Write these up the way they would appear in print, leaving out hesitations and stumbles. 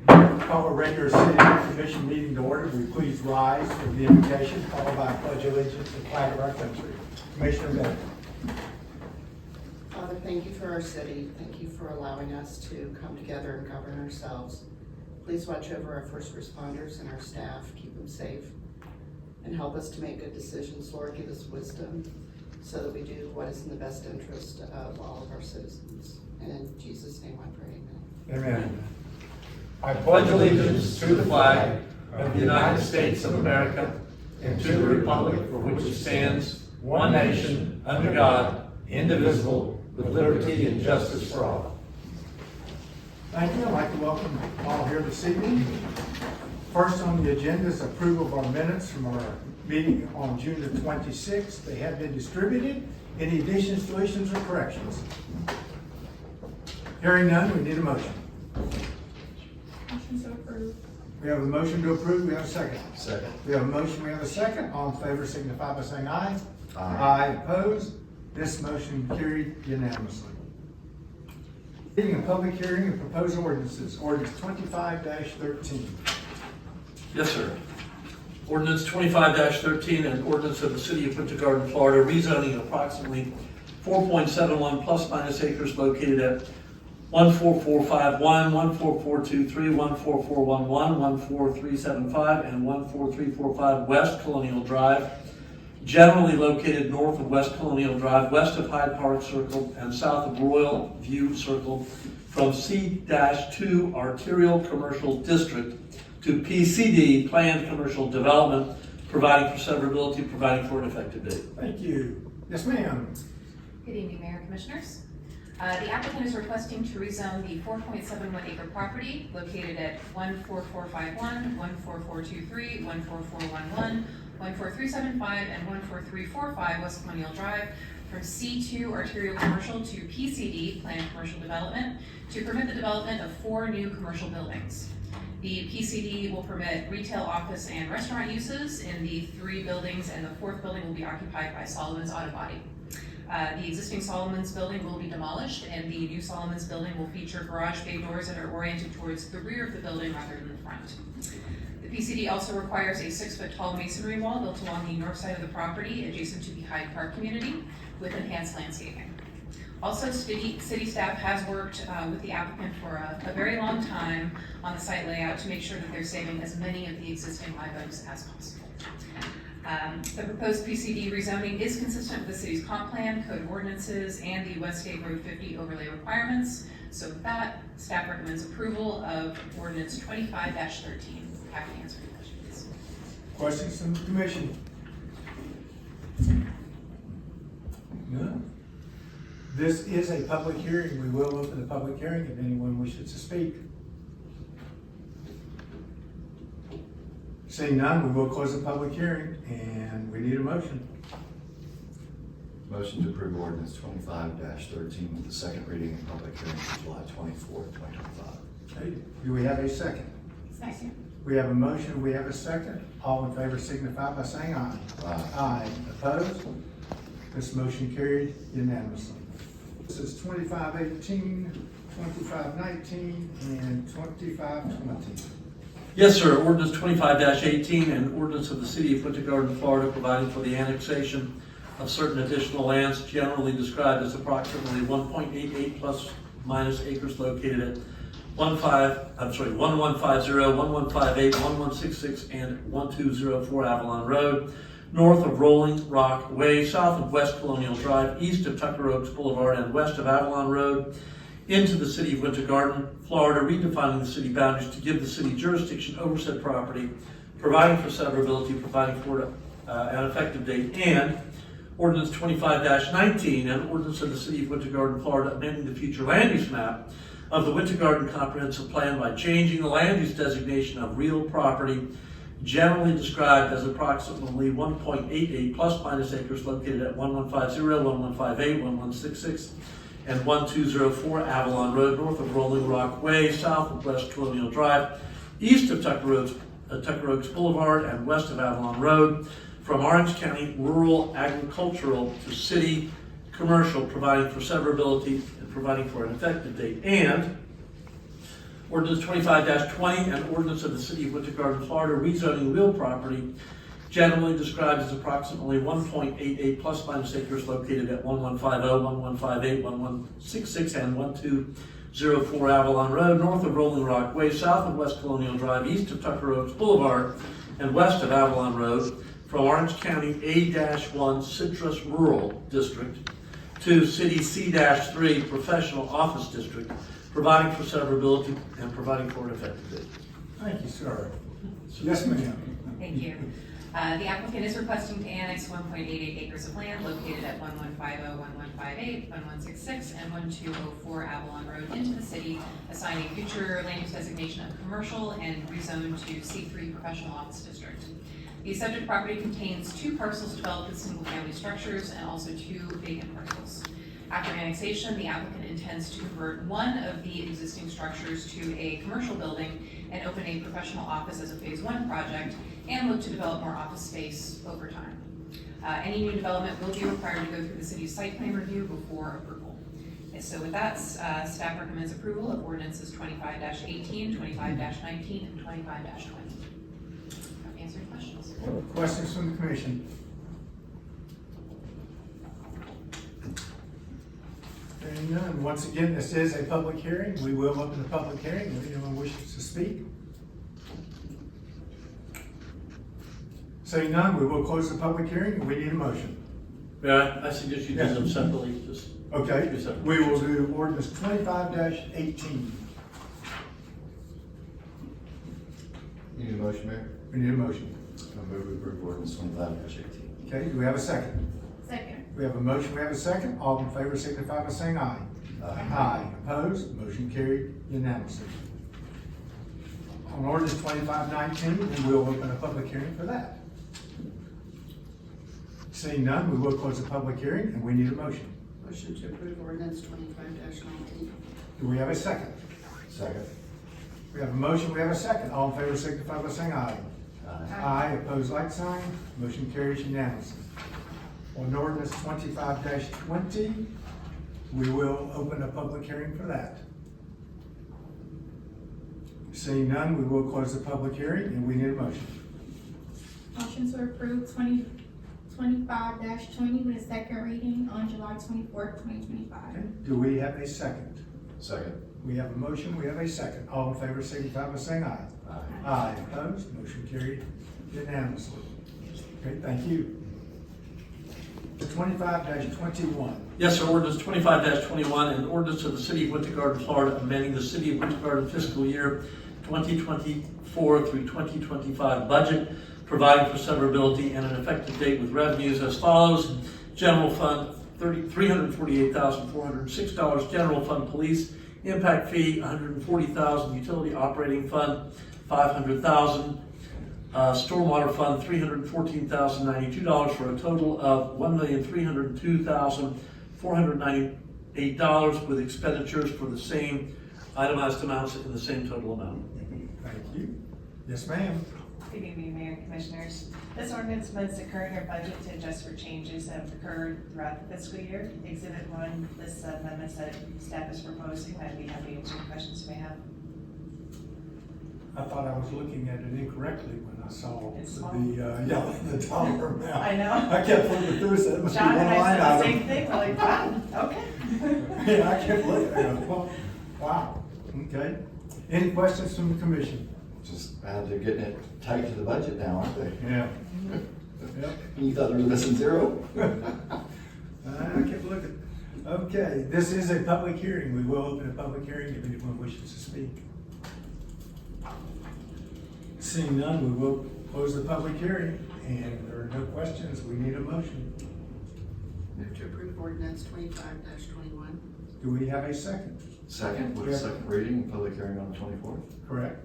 Call a regular city commission meeting to order. Will you please rise for the invocation, followed by a pledge of allegiance to the flag of our country. Commissioner Bennett. Father, thank you for our city. Thank you for allowing us to come together and govern ourselves. Please watch over our first responders and our staff. Keep them safe and help us to make good decisions. Lord, give us wisdom so that we do what is in the best interest of all of our citizens. And in Jesus' name I pray, amen. Amen. I pledge allegiance to the flag of the United States of America and to the republic for which it stands, one nation, under God, indivisible, with liberty and justice for all. Thank you. I'd like to welcome all here this evening. First on the agenda is approval of our minutes from our meeting on June the 26th. They have been distributed. Any additions, deletions, or corrections? Hearing none, we need a motion. Motion to approve. We have a motion to approve. We have a second. Second. We have a motion. We have a second. All in favor signify by saying aye. Aye. Opposed? This motion carried unanimously. Being a public hearing of proposed ordinances, ordinance 25-13. Yes, sir. Ordinance 25-13, an ordinance of the City of Winter Garden, Florida, rezoning approximately 4.71 plus minus acres located at 14451, 14423, 14411, 14375, and 14345 West Colonial Drive, generally located north of West Colonial Drive, west of Hyde Park Circle, and south of Royal View Circle, from C-2 Arterial Commercial District to PCD, Planned Commercial Development, providing for severability, providing for an effective date. Thank you. Yes, ma'am. Good evening, Mayor and Commissioners. The applicant is requesting to rezone the 4.71 acre property located at 14451, 14423, 14411, 14375, and 14345 West Colonial Drive from C2 Arterial Commercial to PCD, Planned Commercial Development, to permit the development of 4 new commercial buildings. The PCD will permit retail, office, and restaurant uses in the 3 buildings, and the 4th building will be occupied by Solomon's Auto Body. The existing Solomon's building will be demolished, and the new Solomon's building will feature garage bay doors that are oriented towards the rear of the building rather than the front. The PCD also requires a 6-foot-tall masonry wall built along the north side of the property adjacent to the Hyde Park community with enhanced landscaping. Also, city staff has worked with the applicant for a very long time on the site layout to make sure that they're saving as many of the existing live oaks as possible. The proposed PCD rezoning is consistent with the city's comp plan, code of ordinances, and the Westgate Road 50 overlay requirements. So with that, staff recommends approval of ordinance 25-13. Happy to answer any questions. Questions from the commission? No? This is a public hearing. We will open the public hearing if anyone wishes to speak. Seeing none, we will close the public hearing, and we need a motion. Motion to approve ordinance 25-13 with the second reading and public hearing for July 24, 2025. Okay. Do we have a second? Second. We have a motion, we have a second. All in favor signify by saying aye. Aye. Aye. Opposed? This motion carried unanimously. This is 25-18, 25-19, and 25-20. Yes, sir. Ordinance 25-18, an ordinance of the City of Winter Garden, Florida, providing for the annexation of certain additional lands generally described as approximately 1.88 plus minus acres located at 1150, 1158, 1166, and 1204 Avalon Road, north of Rolling Rock Way, south of West Colonial Drive, east of Tucker Oaks Boulevard, and west of Avalon Road, into the City of Winter Garden, Florida, redefining the city boundaries to give the city jurisdiction over said property, providing for severability, providing for an effective date, and ordinance 25-19, an ordinance of the City of Winter Garden, Florida, amending the future land use map of the Winter Garden Comprehensive Plan by changing the land use designation of real property, generally described as approximately 1.88 plus minus acres located at 1150, 1158, 1166, and 1204 Avalon Road, north of Rolling Rock Way, south of West Colonial Drive, east of Tucker Oaks Boulevard, and west of Avalon Road, from Orange County rural agricultural to city commercial, providing for severability and providing for an effective date. And Ordinance 25-20, an ordinance of the City of Winter Garden, Florida, rezoning real property generally described as approximately 1.88 plus minus acres located at 1150, 1158, 1166, and 1204 Avalon Road, north of Rolling Rock Way, south of West Colonial Drive, east of Tucker Oaks Boulevard, and west of Avalon Road, from Orange County A-1 Citrus Rural District to City C-3 Professional Office District, providing for severability and providing for an effective date. Thank you, sir. Yes, ma'am. Thank you. The applicant is requesting to annex 1.88 acres of land located at 1150, 1158, 1166, and 1204 Avalon Road into the city, assigning future land use designation of commercial and rezone to C3 Professional Office District. The subject property contains 2 parcels developed as single-family structures and also 2 vacant parcels. After annexation, the applicant intends to convert one of the existing structures to a commercial building and open a professional office as a phase 1 project and look to develop more office space over time. Any new development will be required to go through the city's site plan review before approval. And so with that, staff recommends approval of ordinances 25-18, 25-19, and 25-20. Answer any questions? Questions from the commission? Hearing none. Once again, this is a public hearing. We will open the public hearing if anyone wishes to speak. Saying none, we will close the public hearing and we need a motion. I suggest you do Yes. them separately, just. Okay, Yes, sir. we will do ordinance 25-18. You need a motion, Mayor? We need a motion. I move we approve ordinance 25-18. Okay, do we have a second? Second. We have a motion, we have a second. All in favor signify by saying aye. Aye. Opposed? Motion carried unanimously. On ordinance 25-19, we will open a public hearing for that. Seeing none, we will close the public hearing and we need a motion. Motion to approve ordinance 25-19. Do we have a second? Second. We have a motion, we have a second. All in favor signify by saying aye. Aye. Opposed, like sign. Motion carries unanimously. On ordinance 25-20, we will open a public hearing for that. Seeing none, we will close the public hearing and we need a motion. Motion to approve 25-20 with a second reading on July 24th, 2025. Okay, do we have a second? Second. We have a motion, we have a second. All in favor signify by saying aye. Aye. Aye. Opposed, motion carried unanimously. Okay, thank you. 25-21. Yes, sir. Ordinance 25-21, an ordinance of the City of Winter Garden, Florida, amending the City of Winter Garden fiscal year 2024 through 2025 budget, providing for severability and an effective date with revenues as follows. General Fund, $348,406. General Fund Police Impact Fee, $140,000. Utility Operating Fund, $500,000. Stormwater Fund, $314,092 for a total of $1,302,498 with expenditures for the same itemized amounts in the same total amount. Thank you. Yes, ma'am. Good evening, Mayor and Commissioners. This ordinance amends the current year budget to adjust for changes that have occurred throughout the fiscal year. Exhibit 1 lists amendments that staff is proposing. I'd be happy to answer any questions you may have. I thought I was looking at it incorrectly when I saw It's small. the dollar amount. I know. I kept flipping through, said it must be one John and I line said the item. same thing. We're like, wow, okay. Yeah, I kept looking at it. Wow, okay. Any questions from the commission? Just they're getting it tight to the budget now, aren't they? Yeah. Yep. You thought they were missing zero? I kept looking. Okay, this is a public hearing. We will open a public hearing if anyone wishes to speak. Seeing none, we will close the public hearing, and if there are no questions, we need a motion. Move to approve ordinance 25-21. Do we have a second? Second, with a second reading and public hearing on the 24th. Correct.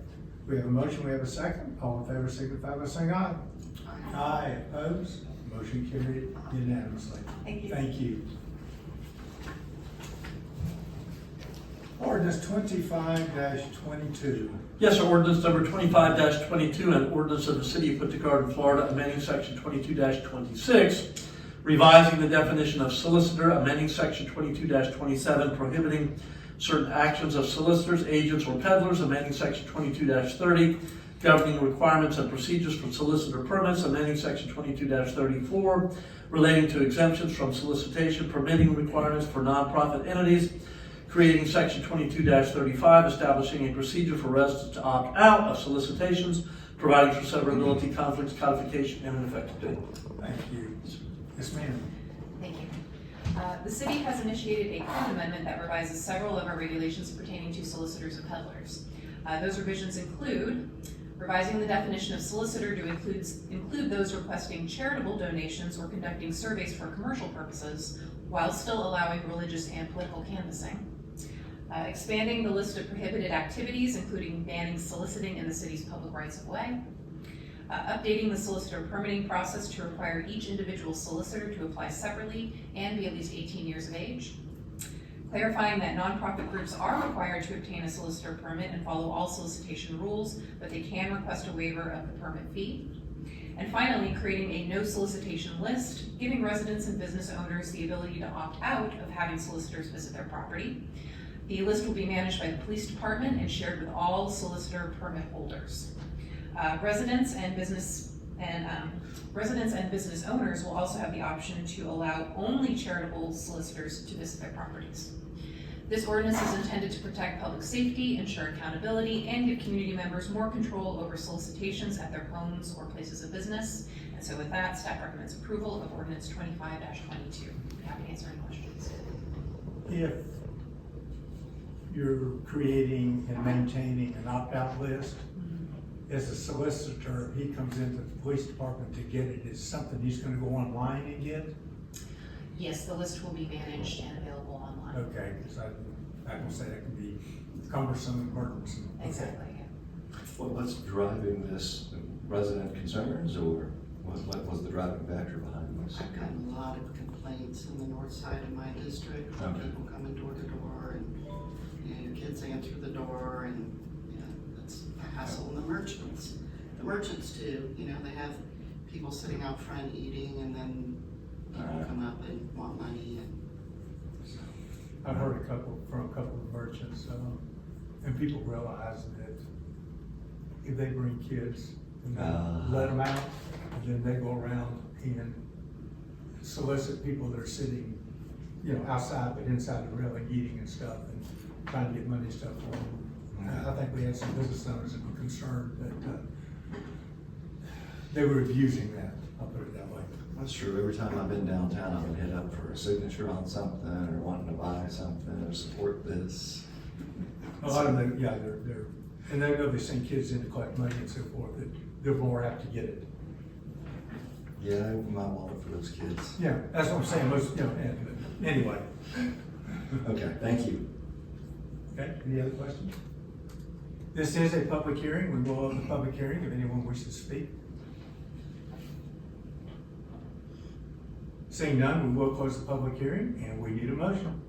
We have a motion, we have a second. All in favor signify by saying aye. Aye. Opposed? Motion carried unanimously. Thank you. Thank you. Ordinance 25-22. Yes, sir. Ordinance number 25-22, an ordinance of the City of Winter Garden, Florida, amending section 22-26, revising the definition of solicitor, amending section 22-27, prohibiting certain actions of solicitors, agents, or peddlers, amending section 22-30, governing requirements and procedures for solicitor permits, amending section 22-34, relating to exemptions from solicitation, permitting requirements for nonprofit entities, creating section 22-35, establishing a procedure for residents to opt out of solicitations, providing for severability, conflicts, codification, and an effective date. Thank you. Yes, ma'am. Thank you. The city has initiated a code amendment that revises several of our regulations pertaining to solicitors and peddlers. Those revisions include revising the definition of solicitor to include those requesting charitable donations or conducting surveys for commercial purposes, while still allowing religious and political canvassing. Expanding the list of prohibited activities, including banning soliciting in the city's public rights of way. Updating the solicitor permitting process to require each individual solicitor to apply separately and be at least 18 years of age. Clarifying that nonprofit groups are required to obtain a solicitor permit and follow all solicitation rules, but they can request a waiver of the permit fee. And finally, creating a no solicitation list, giving residents and business owners the ability to opt out of having solicitors visit their property. The list will be managed by the police department and shared with all solicitor permit holders. Residents and business owners will also have the option to allow only charitable solicitors to visit their properties. This ordinance is intended to protect public safety, ensure accountability, and give community members more control over solicitations at their homes or places of business. And so with that, staff recommends approval of ordinance 25-22. I'm happy to answer any questions. If you're creating and maintaining an opt-out list, as a solicitor, he comes into the police department to get it, is something he's gonna go online and get? Yes, the list will be managed and available online. Okay, because I don't say that can be cumbersome and burdensome. Okay. Exactly. Well, what's driving this? Resident concerns, or what was the driving factor behind this? I've gotten a lot of complaints in the north side of my district, from Okay. people coming door to door, and, your kids answer the door, and, it's a hassle. And the merchants too, they have people sitting out front eating, and then people come up and want money, and so. I've heard from a couple of merchants, and people realize that if they bring kids and they let them out, and then they go around and solicit people that are sitting, outside but inside the railing eating and stuff and trying to get money and stuff for them. I think we had some business owners that were concerned that they were abusing that, I'll put it that way. That's true. Every time I've been downtown, I've been hit up for a signature on something, or wanting to buy something, or support this. A lot of them, yeah, they're, and they know they send kids in to collect money and so forth, that they're more apt to get it. Yeah, I open my wallet for those kids. Yeah, that's what I'm saying, most, anyway. Okay, thank you. Okay, any other questions? This is a public hearing, we will open the public hearing if anyone wishes to speak. Seeing none, we will close the public hearing, and we need a motion.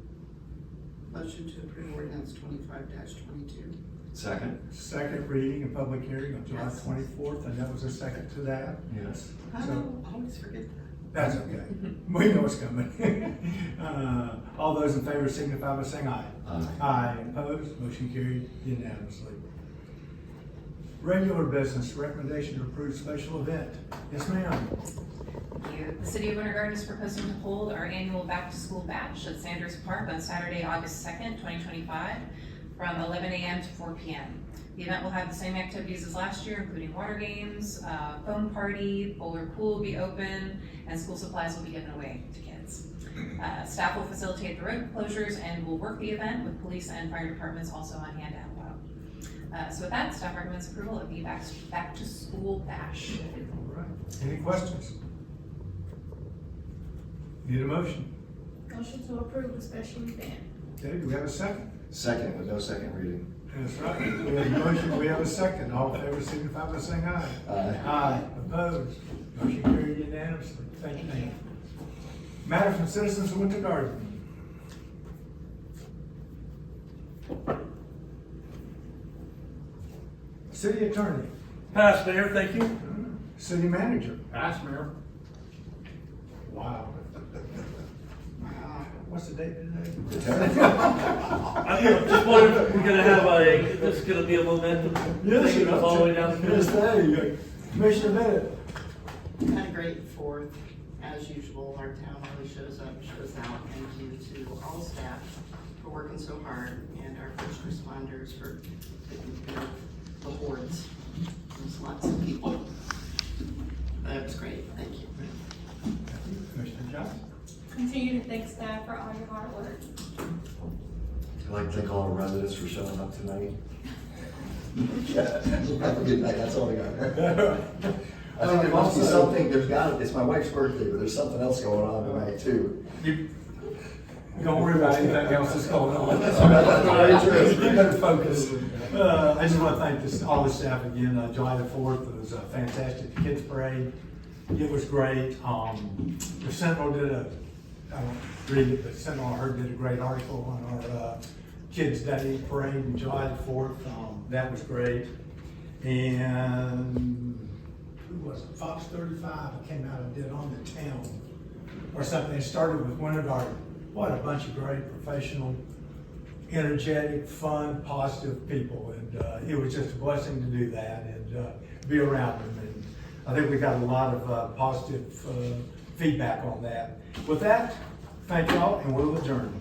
Motion to approve ordinance 25-22. Second? Second reading and public hearing on July Yes. 24th, and that was a second to that. Yes. I So- always forget that. That's okay. We know it's coming. All those in favor signify by saying aye. Aye. Aye. Opposed? Motion carried unanimously. Regular business, recommendation to approve special event. Yes, ma'am. Thank you. The City of Winter Garden is proposing to hold our annual back-to-school bash at Sanders Park on Saturday, August 2nd, 2025, from 11 a.m. to 4 p.m. The event will have the same activities as last year, including water games, foam party, bowler pool will be open, and school supplies will be given away to kids. Staff will facilitate the road closures and will work the event with police and fire departments also on hand and out. So with that, staff recommends approval of the back-to-school bash. All right. Any questions? Need a motion? Motion to approve the special event. Okay, do we have a second? Second, with no second reading. That's right. We have a motion, we have a second. All in favor signify by saying aye. Aye. Aye. Opposed? Motion carried unanimously. Thank you, ma'am. Matter from citizens of Winter Garden. City attorney. Pass, Mayor, thank you. City manager. Pass, Mayor. Wow. Wow. What's the date today? I just wondering if we're gonna have this is gonna be a momentum Yes, thing all the way down. Yes, hey, Commissioner Bennett. Had a great Fourth, as usual, our town really shows up, shows out. Thank you to all staff for working so hard, and our first responders for taking care of the hordes. There's lots of people. That was great, thank you. Commissioner Johnson. Continue to thank staff for all your hard work. I'd like to thank all the residents for showing up tonight. Have a good night, that's all I got. I think there must be something, it's my wife's birthday, but there's something else going on tonight too. Don't worry about anything else that's going on. You better focus. I just want to thank all the staff again. July the 4th, it was a fantastic kids parade. It was great. The Sentinel I don't read it, but Sentinel I heard did a great article on our Kids Day parade in July the 4th. That was great. And who was it? Fox 35 came out and did On the Town or something. It started with Winter Garden. What a bunch of great professional, energetic, fun, positive people. And it was just a blessing to do that and be around them. And I think we got a lot of positive feedback on that. With that, thank y'all, and we'll adjourn.